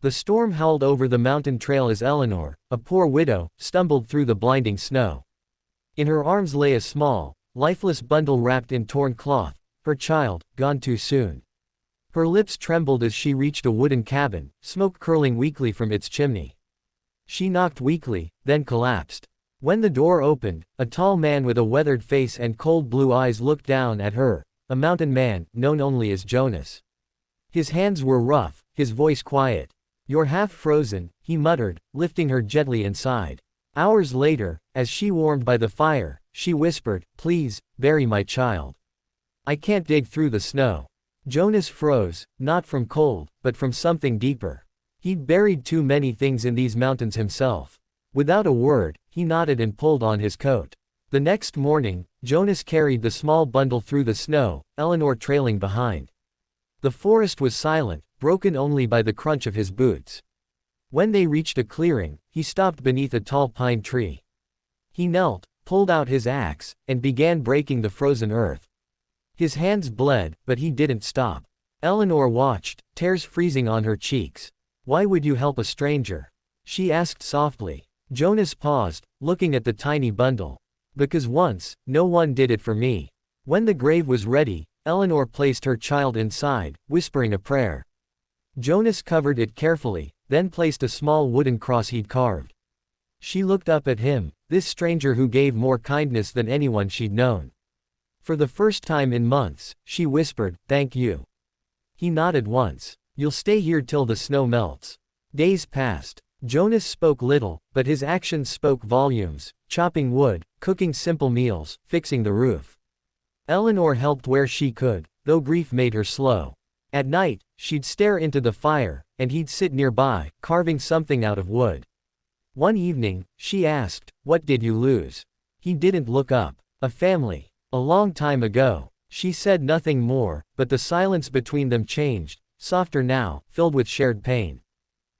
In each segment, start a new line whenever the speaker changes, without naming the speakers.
The storm howled over the mountain trail as Eleanor, a poor widow, stumbled through the blinding snow. In her arms lay a small, lifeless bundle wrapped in torn cloth, her child, gone too soon. Her lips trembled as she reached a wooden cabin, smoke curling weakly from its chimney. She knocked weakly, then collapsed. When the door opened, a tall man with a weathered face and cold blue eyes looked down at her, a mountain man, known only as Jonas. His hands were rough, his voice quiet. "You're half frozen," he muttered, lifting her gently inside. Hours later, as she warmed by the fire, she whispered, "Please, bury my child. I can't dig through the snow." Jonas froze, not from cold, but from something deeper. He'd buried too many things in these mountains himself. Without a word, he nodded and pulled on his coat. The next morning, Jonas carried the small bundle through the snow, Eleanor trailing behind. The forest was silent, broken only by the crunch of his boots. When they reached a clearing, he stopped beneath a tall pine tree. He knelt, pulled out his axe, and began breaking the frozen earth. His hands bled, but he didn't stop. Eleanor watched, tears freezing on her cheeks. "Why would you help a stranger?" she asked softly. Jonas paused, looking at the tiny bundle. "Because once, no one did it for me." When the grave was ready, Eleanor placed her child inside, whispering a prayer. Jonas covered it carefully, then placed a small wooden cross he'd carved. She looked up at him, this stranger who gave more kindness than anyone she'd known. For the first time in months, she whispered, "Thank you." He nodded once. "You'll stay here till the snow melts." Days passed. Jonas spoke little, but his actions spoke volumes, chopping wood, cooking simple meals, fixing the roof. Eleanor helped where she could, though grief made her slow. At night, she'd stare into the fire, and he'd sit nearby, carving something out of wood. One evening, she asked, "What did you lose?" He didn't look up. "A family. A long time ago." She said nothing more, but the silence between them changed, softer now, filled with shared pain.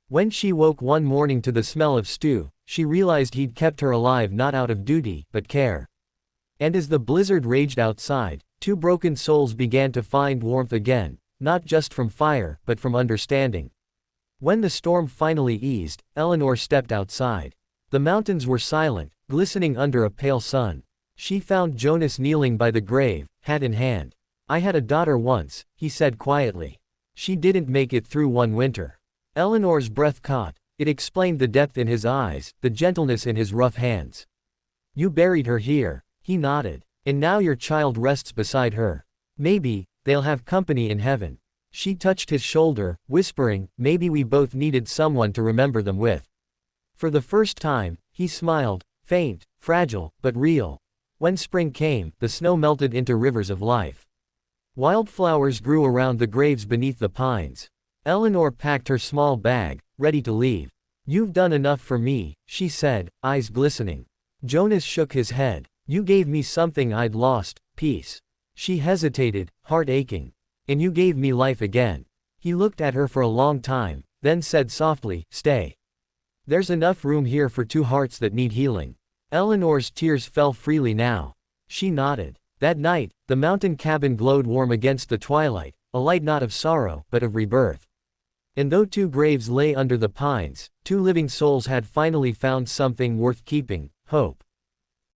When she woke one morning to the smell of stew, she realized he'd kept her alive not out of duty, but care. And as the blizzard raged outside, two broken souls began to find warmth again, not just from fire, but from understanding. When the storm finally eased, Eleanor stepped outside. The mountains were silent, glistening under a pale sun. She found Jonas kneeling by the grave, hat in hand. "I had a daughter once," he said quietly. "She didn't make it through one winter." Eleanor's breath caught. It explained the depth in his eyes, the gentleness in his rough hands. "You buried her here." He nodded. "And now your child rests beside her. Maybe they'll have company in heaven." She touched his shoulder, whispering, "Maybe we both needed someone to remember them with." For the first time, he smiled, faint, fragile, but real. When spring came, the snow melted into rivers of life. Wildflowers grew around the graves beneath the pines. Eleanor packed her small bag, ready to leave. "You've done enough for me," she said, eyes glistening. Jonas shook his head. "You gave me something I'd lost, peace." She hesitated, heart aching. "And you gave me life again." He looked at her for a long time, then said softly, "Stay. There's enough room here for two hearts that need healing." Eleanor's tears fell freely now. She nodded. That night, the mountain cabin glowed warm against the twilight, a light not of sorrow, but of rebirth. And though two graves lay under the pines, two living souls had finally found something worth keeping: hope.